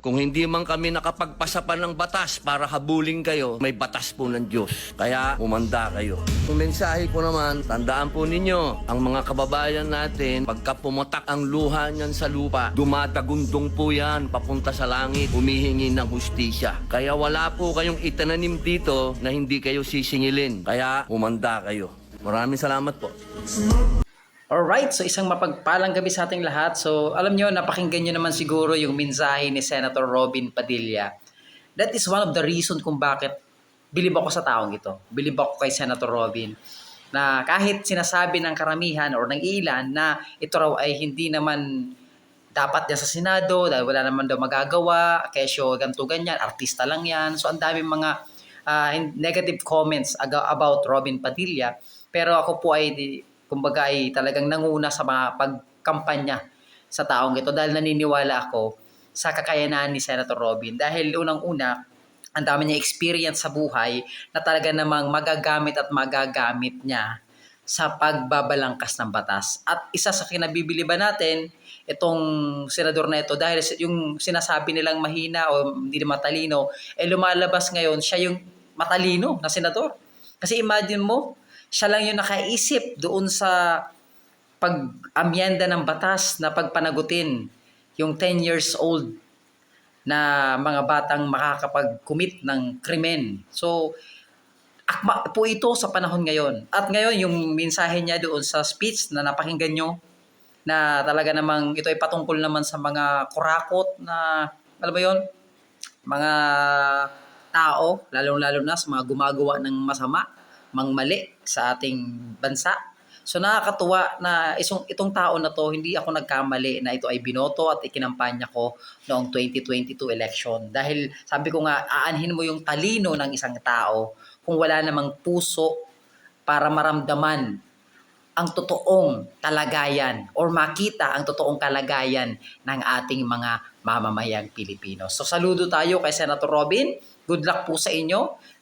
Kung hindi man kami nakapagpasa pa ng batas para habulin kayo, may batas po ng Diyos. Kaya umanda kayo. Ang mensahe ko naman, tandaan po ninyo, ang mga kababayan natin, pagka pumatak ang luha niyan sa lupa, dumadagundong po yan papunta sa langit, humihingi ng hustisya. Kaya wala po kayong itananim dito na hindi kayo sisingilin. Kaya umanda kayo. Maraming salamat po. Alright, so isang mapagpalang gabi sa ating lahat. So alam nyo, napakinggan nyo naman siguro yung mensahe ni Senator Robin Padilla. That is one of the reason kung bakit bilib ako sa taong ito. Bilib ako kay Senator Robin. Na kahit sinasabi ng karamihan or ng ilan na ito raw ay hindi naman dapat yan sa Senado dahil wala naman daw magagawa, kesyo ganito ganyan, artista lang yan. So ang daming mga negative comments about Robin Padilla. Pero ako po ay kumbaga ay talagang nanguna sa mga pagkampanya sa taong ito dahil naniniwala ako sa kakayanan ni Senator Robin. Dahil unang-una, ang dami niya experience sa buhay na talaga namang magagamit at magagamit niya sa pagbabalangkas ng batas. At isa sa kinabibiliban natin, itong senador na ito, dahil yung sinasabi nilang mahina o hindi matalino, lumalabas ngayon, siya yung matalino na senador. Kasi imagine mo, siya lang yung nakaisip doon sa pag-amyenda ng batas na pagpanagutin yung 10 years old na mga batang makakapag-commit ng krimen. So, akma po ito sa panahon ngayon. At ngayon, yung mensahe niya doon sa speech na napakinggan nyo, na talaga namang ito ay patungkol naman sa mga kurakot na, alam mo yun, mga tao, lalong-lalo na sa mga gumagawa ng masama, mali sa ating bansa. So nakakatuwa na itong tao na to, hindi ako nagkamali na ito ay binoto at ikinampanya ko noong 2022 election. Dahil sabi ko nga, aanhin mo yung talino ng isang tao kung wala namang puso para maramdaman ang totoong kalagayan or makita ang totoong kalagayan ng ating mga mamamayang Pilipino. So saludo tayo kay Senator Robin. Good luck po sa inyo.